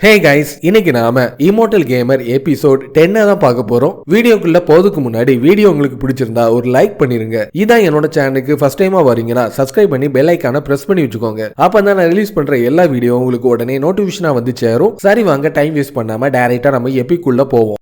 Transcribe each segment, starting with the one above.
Hey guys, இன்னைக்கு நாம immortal gamer episode 10 தான் பார்க்க போறோம். வீடியோக்குள்ள போறதுக்கு முன்னாடி வீடியோ உங்களுக்கு பிடிச்சிருந்தா ஒரு லைக் பண்ணிருங்க. இதான் என்னோட சேனலுக்கு ஃபர்ஸ்ட் டைமா வரீங்கன்னா சப்ஸ்கிரைப் பண்ணி பெல் ஐகானை பிரஸ் பண்ணி வச்சுக்கோங்க. அப்பதான் நான் ரிலீஸ் பண்ற எல்லா வீடியோ உங்களுக்கு உடனே நோட்டிபிகேஷனா வந்து சேரும். சரி வாங்க, டைம் வேஸ்ட் பண்ணாம டைரக்டா நம்ம எபிக்குள்ள போவோம்.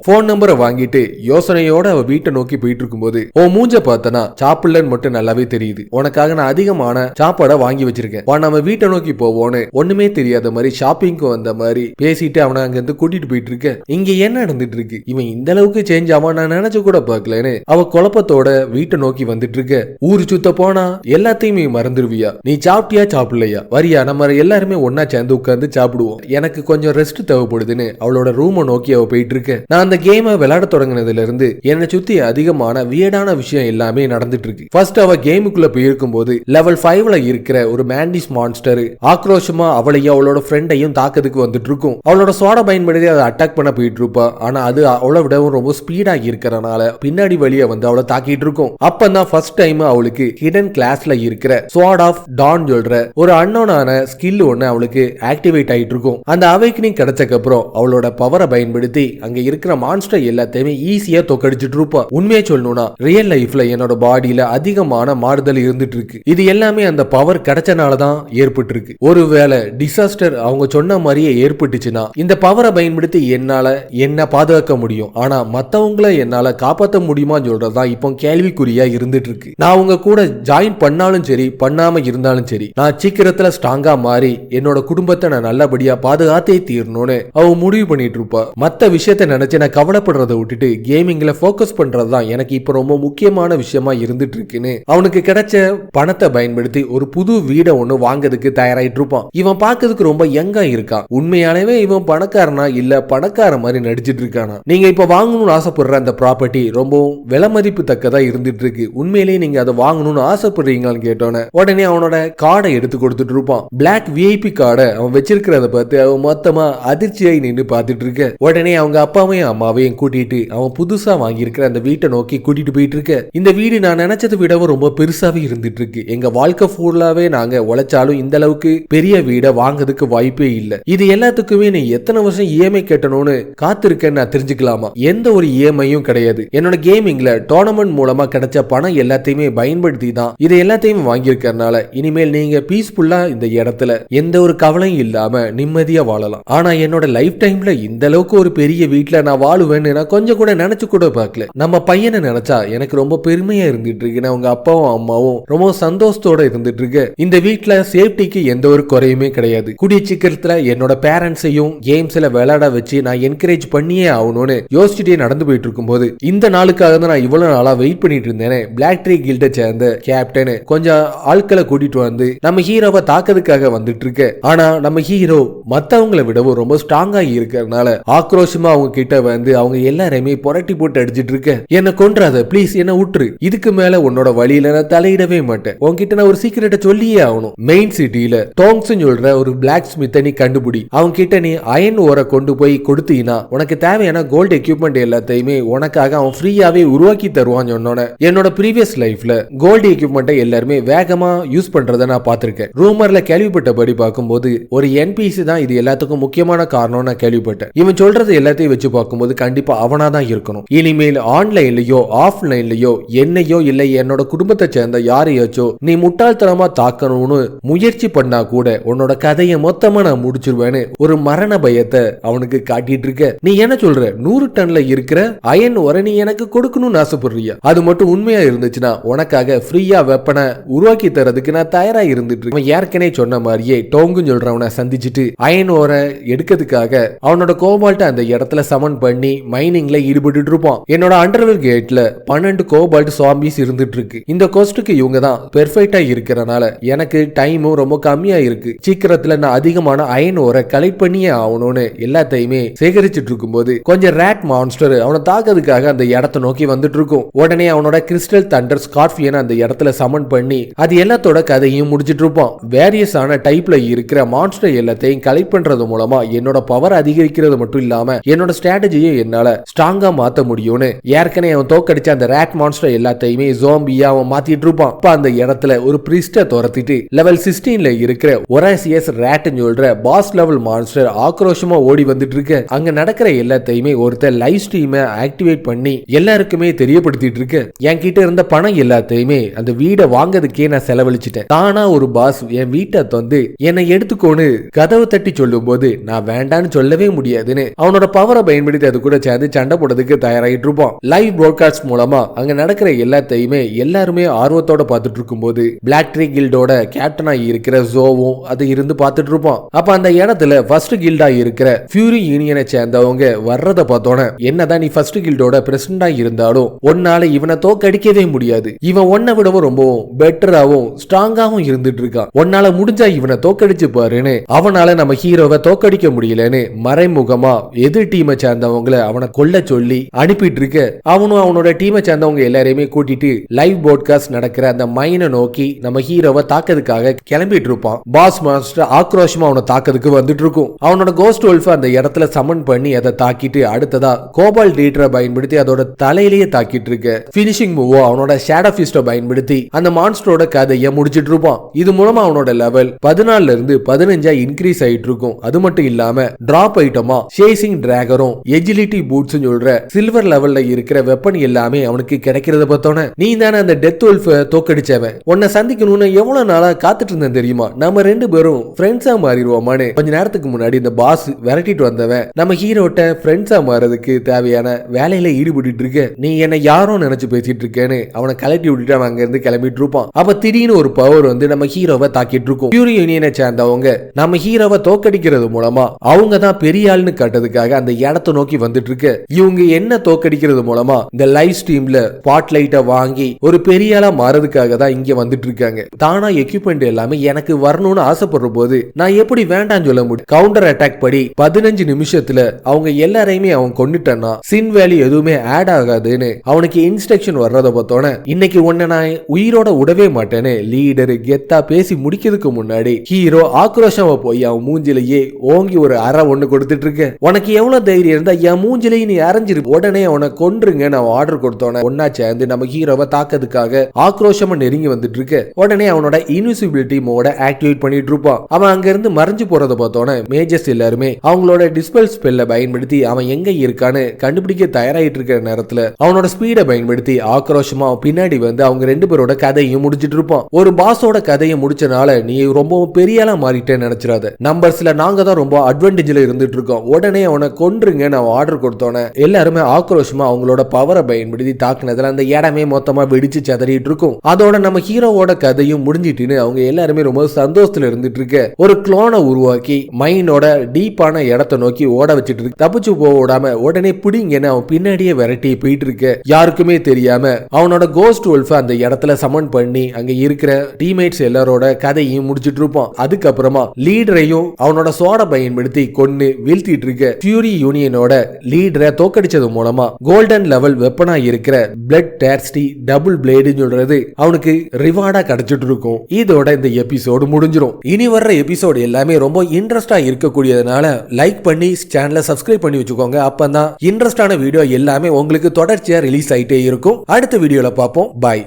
போன் நம்பரை வாங்கிட்டு யோசனையோட அவ வீட்டை நோக்கி போயிட்டு இருக்கும்போது உன் மூஞ்ச பார்த்தனா சாப்பிடலன்னு மட்டும் நல்லாவே தெரியுது. உனக்காக நான் அதிகமான சாப்பாடை வாங்கி வச்சிருக்கேன். நம்ம வீட்டை நோக்கி போவோன்னு ஒண்ணுமே தெரியாத மாதிரி ஷாப்பிங்க்கு வந்த மாதிரி பேசிட்டு அவனை அங்க இருந்து கூட்டிட்டு போயிட்டு இருக்க. இங்க என்ன நடந்துட்டு இருக்கு, இவன் இந்த அளவுக்கு சேஞ்ச் ஆவான் நான் நினைச்சு கூட பாக்கலன்னு அவ குழப்பத்தோட வீட்டை நோக்கி வந்துட்டு இருக்க. ஊரு சுத்த போனா எல்லாத்தையுமே மறந்துடுவியா? நீ சாப்பிட்டியா சாப்பிடலையா, வரியா நம்ம எல்லாருமே ஒன்னா சேர்ந்து உட்கார்ந்து சாப்பிடுவோம், எனக்கு கொஞ்சம் ரெஸ்ட் தேவைப்படுதுன்னு அவளோட ரூமை நோக்கி அவ போயிட்டு இருக்க. நான் அந்த கேமை விளையாட தொடங்கினதுல இருந்து என்னை சுத்தி அதிகமான வியர்டான விஷயம் எல்லாமே நடந்துட்டு இருக்கு. ஃபர்ஸ்ட் அவ கேமுக்குள்ள போயிருக்கும் போது லெவல் 5ல இருக்கிற ஒரு மேண்டிஸ் மான்ஸ்டர் ஆக்ரோஷமா அவளையும் அவளோட ஃப்ரெண்டையும் தாக்கிறதுக்கு வந்துட்டு இருக்கும். அவளோட சோடா பயன்படுத்தி அதை அட்டாக் பண்ண போயிட்டு இருப்பா. ஆனா அது அவளை விடவும் ரொம்ப ஸ்பீடா இருக்கிறனால பின்னாடி வழியா வந்து அவளை தாக்கிட்டு இருக்கும். அப்பதான் ஃபர்ஸ்ட் டைம் அவளுக்கு ஹிடன் கிளாஸ்ல இருக்கிற ஸ்வார்ட் ஆஃப் டான் சொல்ற ஒரு அன்னோனான ஸ்கில் ஒன்னு அவளுக்கு ஆக்டிவேட் ஆயிட்டு இருக்கும். அந்த அவேக்கனிங் கிடைச்சக்கு அப்புறம் அவளோட பவரை பயன்படுத்தி அங்க இருக்கிற மான்ஸ்டர் எல்லாத்தையுமே ஈஸியா தோக்கடிச்சிட்டு இருப்பா. உண்மையை சொல்லணும்னா ரியல் லைஃப்ல என்னோட பாடியில அதிகமான மாறுதல் இருந்துட்டு இருக்கு. இது எல்லாமே அந்த பவர் கிடைச்சனாலதான் ஏற்பட்டு இருக்கு. ஒருவேளை டிசாஸ்டர் அவங்க சொன்ன மாதிரியே ஏற்பட்டுச்சுன்னா இந்த பவரை பயன்படுத்தி என்னால என்ன பாதுகாக்க முடியும், ஆனா மத்தவங்களை என்னால காப்பாற்ற முடியுமான்னு சொல்றதுதான் இப்போ கேள்விக்குறியா இருந்துட்டு இருக்கு. நான் உங்க கூட ஜாயின் பண்ணாலும் சரி பண்ணாம இருந்தாலும் சரி நான் சீக்கிரத்துல ஸ்ட்ராங்கா மாறி என்னோட குடும்பத்தை நான் நல்லபடியா பாதுகாத்தே தீரணும்னு அவ முடிவு பண்ணிட்டு இருப்பா. மத்த விஷயத்தை நினைச்சு நான் கவலைப்படுறதை விட்டுட்டு கேமிங்ல போக்கஸ் பண்றதுதான் எனக்கு இப்ப ரொம்ப முக்கியமான விஷயமா இருந்துட்டு இருக்குன்னு அவனுக்கு கிடைச்ச பணத்தை பயன்படுத்தி ஒரு புது வீடை ஒண்ணு வாங்கிறதுக்கு தயாராயிட்டு இருப்பான். இவன் பார்க்கிறதுக்கு ரொம்ப யங்கா இருக்கான். உண்மையானவே இவன் பணக்காரனா இல்ல பணக்கார மாதிரி நடிச்சிட்டு இருக்கானா? நீங்க இப்ப வாங்கணும்னு ஆசைப்படுற அந்த ப்ராப்பர்ட்டி ரொம்பவும் விலை மதிப்பு தக்கதா இருந்துட்டு இருக்கு. உண்மையிலேயே நீங்க அதை வாங்கணும்னு ஆசைப்படுறீங்களான்னு கேட்டோன்னே உடனே அவனோட கார்டை எடுத்து கொடுத்துட்டு இருப்பான். பிளாக் விஐபி கார்டை அவன் வச்சிருக்கிறத பார்த்து அவன் மொத்தமா அதிர்ச்சியாய் நின்று பார்த்துட்டு இருக்க. உடனே அவங்க அப்பாவையும் அம்மாவையும் கூட்டிட்டு அவன் புதுசா வாங்கியிருக்கிற அந்த வீட்டை நோக்கி கூட்டிட்டு போயிட்டு இருக்க. இந்த வீடு நான் நினைச்சதை விடவும் ரொம்ப பெருசாவே இருந்துட்டு இருக்கு. எங்க வாழ்க்கை ஃபுல்லாவே நாங்க உழைச்சாலும் இந்த அளவுக்கு பெரிய வீடை வாங்குறதுக்கு வாய்ப்பே இல்ல. இது எல்லாத்துக்குமே நீ எத்தனை வருஷம் இஎம்ஐ கட்டணும்னு காத்திருக்கேன்னு நான் தெரிஞ்சுக்கலாமா? எந்த ஒரு இஎம்ஐயும் கிடையாது. என்னோட கேமிங்ல டோர்னமெண்ட் மூலமா கிடைச்ச பணம் எல்லாத்தையுமே பயன்படுத்தி தான் இதை எல்லாத்தையும் வாங்கியிருக்கறனால இனிமேல் நீங்க பீஸ்ஃபுல்லா இந்த இடத்துல எந்த ஒரு கவலையும் இல்லாம நிம்மதியா வாழலாம். ஆனா என்னோட லைஃப் டைம்ல இந்த அளவுக்கு ஒரு பெரிய வீட்டுல நான் வாழுவேன்னு நான் கொஞ்சம் கூட நினைச்சு கூட பார்க்கல. நம்ம பையனை நினைச்சா எனக்கு ரொம்ப பெருமையா இருந்துட்டு இருக்கு. அவங்க அப்பாவும் அம்மாவும் ரொம்ப சந்தோஷத்தோட இருந்துட்டு இருக்கு. இந்த வீட்டுல சேஃப்டிக்கு எந்த ஒரு குறையுமே கிடையாது. கூடிய சீக்கிரத்துல என்னோட பேரண்ட்ஸையும் கேம்ஸ்ல விளையாட வச்சு நான் என்கரேஜ் பண்ணியே ஆகணும்னு யோசிச்சுட்டே நடந்து போயிட்டு இருக்கும் போது இந்த நாளுக்காக தான் நான் இவ்வளவு நாளா வெயிட் பண்ணிட்டு இருந்தேன். பிளாக் ட்ரீ கில்ட சேர்ந்த கேப்டன் கொஞ்சம் ஆட்களை கூட்டிட்டு வந்து நம்ம ஹீரோவை தாக்கிறதுக்காக வந்துட்டு இருக்கு. ஆனா நம்ம ஹீரோ மத்தவங்களை விடவும் ரொம்ப ஸ்ட்ராங்கா இருக்கிறதுனால ஆக்ரோஷமா அவங்க கிட்ட வந்து அவங்க எல்லாரையுமே புரட்டி போட்டு அடிச்சிட்டு இருக்க. என்ன கொன்றாத ப்ளீஸ், என்ன விட்டுரு. இதுக்கு மேல உன்னோட வழியில நான் தலையிடவே மாட்டேன். உன்கிட்ட நான் ஒரு சீக்கிரட்டை சொல்லியே ஆகணும். மெயின் சிட்டியில டோங்ஸ் சொல்ற ஒரு பிளாக் ஸ்மித்தை நீ கண்டுபிடி. அவங்க கிட்ட நீ அயன் ஓரை கொண்டு போய் கொடுத்தீங்கன்னா உனக்கு தேவையான கோல்டு எக்யூப்மெண்ட் எல்லாத்தையுமே உனக்காக அவன் ஃப்ரீயாவே உருவாக்கி தருவான்னு சொன்னோன்னே என்னோட ப்ரீவியஸ் லைஃப்ல கோல்டு எக்யூப்மெண்ட்டை எல்லாருமே வேகமா யூஸ் பண்றதை நான் பார்த்திருக்கேன். ரூமர்ல கேள்விப்பட்டபடி பார்க்கும்போது ஒரு என்பிசி தான் இது எல்லாத்துக்கும் முக்கியமான காரணம் நான் கேள்விப்பட்டேன். இவன் சொல்றது எல்லாத்தையும் வச்சு பார்க்கும்போது கண்டிப்பா அவனா தான் இருக்கணும். இனிமேல் ஆன்லைன்லயோ ஆஃப்லைன்லயோ என்னையோ இல்ல என்னோட குடும்பத்தை சேர்ந்த யாரையாச்சோ நீ முட்டாள்தனமா தாக்கணும்னு முயற்சி பண்ணா கூட உன்னோட கதையை மொத்தமா நான் முடிச்சிருவேன்னு ஒரு மரண பயத்தை அவனுக்கு காட்டிட்டு இருக்க. நீ என்ன சொல்ற, 100 டன்ல இருக்கிற அயன் ஓரை நீ எனக்கு கொடுக்கணும்னு ஆசைப்படுறியா? அது மட்டும் உண்மையா இருந்துச்சுன்னா உனக்காக ஃப்ரீயா வெப்பனை உருவாக்கி தரதுக்கு நான் தயாரா இருந்துட்டு இருக்கேன். ஏற்கனவே சொன்ன மாதிரியே டோங்கு சொல்றவனை சந்திச்சுட்டு அயன் ஓரை எடுக்கிறதுக்காக அவனோட கோபால்ட்ட அந்த இடத்துல சமன் பண்ணி மைனிங்ல ஈடுபட்டு இருப்பான். என்னோட அண்டர்வெல் கேட்ல 12 கோபால்ட் சாம்பிஸ் இருந்துட்டு இருக்கு. இந்த கோஸ்டுக்கு இவங்க தான் பெர்ஃபெக்ட்டா இருக்கிறனால எனக்கு டைமும் ரொம்ப கம்மியா இருக்கு. சீக்கிரத்துல நான் அதிகமான அயன் ஓரை கலெக்ட் பண்ணியே ஆகணும்னு எல்லாத்தையுமே சேகரிச்சுட்டு இருக்கும்போது கொஞ்சம் ரேட் மான்ஸ்டர் அவனை தாக்கிறதுக்காக அந்த இடத்தை நோக்கி வந்துட்டு இருக்கும். உடனே அவனோட கிறிஸ்டல் தண்டர் ஸ்கார்பியன் அந்த இடத்துல சமன் பண்ணி அது எல்லாத்தோட கதையும் முடிச்சிட்டு இருப்பான். வேரியஸான டைப்ல இருக்கிற மான்ஸ்டர் எல்லாத்தையும் கலெக்ட் பண்றது மூலமா என்னோட பவர் அதிகரிக்கிறது மட்டும் இல்லாம என்னோட ஸ்ட்ராட்டஜி மூஞ்சிலேயே என்னால ஸ்ட்ராங்கா மாத்த முடியும்னு ஏற்கனவே அவன் தோக்கடிச்ச அந்த ரேட் மான்ஸ்டர் எல்லாத்தையுமே ஜோம்பியா அவன் மாத்திட்டு இருப்பான். அப்ப அந்த இடத்துல ஒரு பிரிஸ்ட துரத்திட்டு லெவல் 16ல இருக்கிற ஒராசியஸ் ரேட்னு சொல்ற பாஸ் லெவல் மான்ஸ்டர் ஆக்ரோஷமா ஓடி வந்துட்டு இருக்கு. அங்க நடக்கிற எல்லாத்தையுமே ஒருத்தர் லைவ் ஸ்ட்ரீமை ஆக்டிவேட் பண்ணி எல்லாருக்குமே தெரியப்படுத்திட்டு இருக்கு. என்கிட்ட இருந்த பணம் எல்லாத்தையுமே அந்த வீடை வாங்கிறதுக்கே நான் செலவழிச்சிட்டேன். தானா ஒரு பாஸ் என் வீட்டை தந்து என்னை எடுத்துக்கோன்னு கதவை தட்டி சொல்லும் போது நான் வேண்டான்னு சொல்லவே முடியாதுன்னு அவனோட பவரை பயன்படுத்தி அது கூட சேர்ந்து சண்டை போடுறதுக்கு தயாராகிட்டு இருப்பான். லைவ் ப்ராட்காஸ்ட் மூலமா அங்க நடக்கிற எல்லாத்தையுமே எல்லாருமே ஆர்வத்தோட பார்த்துட்டு இருக்கும் போது பிளாக் ட்ரீ கில்டோட கேப்டனா இருக்கிற ஜோவும் அது இருந்து பார்த்துட்டு இருப்பான். அப்ப அந்த இடத்துல ஃபர்ஸ்ட் கில்டா இருக்கிற ஃபியூரி யூனியனை சேர்ந்தவங்க வர்றத பார்த்தோன்னே என்னதான் நீ ஃபர்ஸ்ட் கில்டோட பிரசிடண்டா இருந்தாலும் உன்னால இவனை தோக்கடிக்கவே முடியாது. இவன் ஒன்னை விடவும் ரொம்பவும் பெட்டராவும் ஸ்ட்ராங்காவும் இருந்துட்டு இருக்கான். உன்னால முடிஞ்சா இவனை தோக்கடிச்சு பாருன்னு அவனால நம்ம ஹீரோவை தோக்கடிக்க முடியலன்னு மறைமுகமா எதிர் டீமை சேர்ந்தவங்களை அவனை கொல்ல சொல்லி அனுப்பிட்டு இருக்க. அவனும் அவனோட டீமை சேர்ந்தவங்க எல்லாரையுமே கூட்டிட்டு லைவ் போட்காஸ்ட் நடக்கிற அந்த மைனை நோக்கி நம்ம ஹீரோவை தாக்கிறதுக்காக கிளம்பிட்டு இருப்பான். பாஸ் மாஸ்டர் ஆக்ரோஷமா அவனை தாக்கிறதுக்கு வந்துட்டு இருக்கும். அவனோட கோஸ்ட் wolf அந்த இடத்துல சமன் பண்ணி அதை தாக்கிட்டு அடுத்ததா கோபால் டீட்டரை பயன்படுத்தி அதோட தலையிலேயே தாக்கிட்டு இருக்க. பினிஷிங் மூவோ அவனோட ஷேடோ ஃபிஸ்ட பயன்படுத்தி அந்த மான்ஸ்டரோட கதையை முடிச்சிட்டு இருப்பான். இது மூலமா அவனோட லெவல் 14ல இருந்து 15 இன்க்ரீஸ் ஆயிட்டு இருக்கும். அது மட்டும் இல்லாம டிராப் ஐட்டமா சேசிங் டிராகரும் எஜிலிட்டி பூட்ஸ் சொல்ற சில்வர் லெவல்ல இருக்கிற வெப்பன் எல்லாமே அவனுக்கு கிடைக்கிறத பார்த்தோன்னே நீ தானே அந்த டெத் wolf தோக்கடிச்சவன், உன்னை சந்திக்கணும்னு எவ்வளவு நாளா காத்துட்டு இருந்தேன் தெரியுமா, நம்ம ரெண்டு பேரும் ஃப்ரெண்ட்ஸா மாறிடுவோமான்னு கொஞ்ச நேரத்துக்கு முன்னாடி இந்த பாஸ் விரட்டிட்டு வந்தவன் நம்ம ஹீரோட்ட ஃப்ரெண்ட்ஸா மாறதுக்கு தேவையான வேலையில ஈடுபட்டு இருக்க. நீ என்ன யாரோ நினைச்சு பேசிட்டு இருக்கேன்னு அவனை கலட்டி விட்டுட்டு அவன் அங்க இருந்து கிளம்பிட்டு இருப்பான். அப்ப திடீர்னு ஒரு பவர் வந்து நம்ம ஹீரோவை தாக்கிட்டு இருக்கும். ஃபியூரி யூனியனை சேர்ந்தவங்க நம்ம ஹீரோவை தோக்கடிக்கிறது மூலமா அவங்க தான் பெரிய ஆள்னு காட்டுறதுக்காக அந்த இடத்தை நோக்கி வந்துட்டு இருக்கு. இவங்க என்ன தோக்கடிக்கிறது மூலமா இந்த லைவ் ஸ்ட்ரீம்ல ஸ்பாட் லைட்டை வாங்கி ஒரு பெரிய ஆளா மாறதுக்காக தான் இங்க வந்துட்டு இருக்காங்க. தானா எக்யூப்மெண்ட் எல்லாமே எனக்கு வரணும்னு ஆசைப்படுற போது நான் எப்படி வேண்டாம்னு சொல்ல முடியும். கவுண்டர் அட்டாக் படி 15 நிமிஷத்துல அவங்க எல்லாரையுமே அவன் கொண்டுட்டானா சின் வேல்யூ எதுவுமே ஆட் ஆகாதுன்னு அவனுக்கு இன்ஸ்ட்ரக்ஷன் வர்றத பார்த்தோன்னே இன்னைக்கு உன்னை நான் உயிரோட விடவே மாட்டேன்னு லீடர் கெத்தா பேசி முடிக்கிறதுக்கு முன்னாடி ஹீரோ ஆக்ரோஷமா போய் அவன் மூஞ்சிலேயே ஓங்கி ஒரு அறை ஒண்ணு கொடுத்துட்டு இருக்க. உனக்கு எவ்வளவு தைரியம் இருந்தா என் மூஞ்சிலேயே நீ அரைஞ்சிரு, உடனே அவனை கொன்றுங்க நான் ஆர்டர் கொடுத்தோன்னே ஒன்னா சேர்ந்து நம்ம ஹீரோவை தாக்கிறதுக்காக ஆக்ரோஷமா நெருங்கி வந்துட்டு இருக்க. உடனே அவனோட இன்விசிபிலிட்டி மோட ஆக்டிவேட் பண்ணிட்டு இருப்பான். அவன் அங்க இருந்து மறைஞ்சு போறத பார்த்தோன்னே மேஜர்ஸ் எல்லாருமே அவங்களோட டிஸ்பெல் ஸ்பெல்ல பயன்படுத்தி அவன் எங்க இருக்கான்னு கண்டுபிடிக்க தயாராயிட்டு இருக்கிற நேரத்துல அவனோட ஸ்பீடை பயன்படுத்தி ஆக்ரோஷமா பின்னாடி வந்து அவங்க ரெண்டு பேரோட கதையும் முடிச்சிட்டு இருப்பான். ஒரு பாஸோட கதையை முடிச்சனால நீ ரொம்பவும் பெரிய ஆளா மாறிட்டேன்னு நினைச்சிடாத. நம்பர்ஸ்ல நாங்க தான் ரொம்ப அட்வான்டேஜ்ல இருந்துட்டு இருக்கோம். உடனே அவனை கொன்றுங்க நான் ஆர்டர் கொடுத்தோன்னே எல்லாருமே ஆக்ரோஷமா அவங்களோட பவரை பயன்படுத்தி தாக்குனதுல அந்த இடமே மொத்தமா வெடிச்சு சதறிட்டு இருக்கும். அதோட நம்ம ஹீரோவோட கதையும் முடிஞ்சிட்டுன்னு அவங்க எல்லாருமே ரொம்ப சந்தோஷத்துல இருந்துட்டு இருக்க. ஒரு குளோனை உருவாக்கி மைனோட டீப்பான இடத்தை நோக்கி ஓட வச்சிட்டு இருக்கு. தப்பிச்சு போக விடாம உடனே பிடிங்கன்னு அவன் பின்னாடியே விரட்டி போயிட்டு இருக்க. யாருக்குமே தெரியாம அவனோட கோஸ்ட் wolf அந்த இடத்துல சமன் பண்ணி அங்க இருக்கிற டீம்மேட்ஸ் எல்லாரோட கதையும் முடிச்சிட்டு இருப்பான். அதுக்கப்புறமா லீடரையும் அவனோட சோட பயன்படுத்தி கொன்னு வீழ்த்திட்டு இருக்க. ஃபியூரி யூனியனோட லீடரை தோக்கடிச்சது மூலமா கோல்டன் லெவல் வெப்பனா இருக்கிற பிளட் டேர்ஸ்டி டபுள் பிளேடுன்னு சொல்றது அவனுக்கு ரிவார்டா கிடைச்சிட்டு இருக்கும். இதோட இந்த எபிசோடு முடிஞ்சிரும். இனி வர்ற எபிசோடு எல்லாமே ரொம்ப இன்ட்ரெஸ்டா இருக்கக்கூடியதுனால லைக் பண்ணி சேனலை சப்ஸ்கிரைப் பண்ணி வச்சுக்கோங்க. அப்பதான் இன்ட்ரெஸ்டான வீடியோ எல்லாமே உங்களுக்கு தொடர்ச்சியா ரிலீஸ் ஆயிட்டே இருக்கும். அடுத்த வீடியோல பார்ப்போம். பாய்.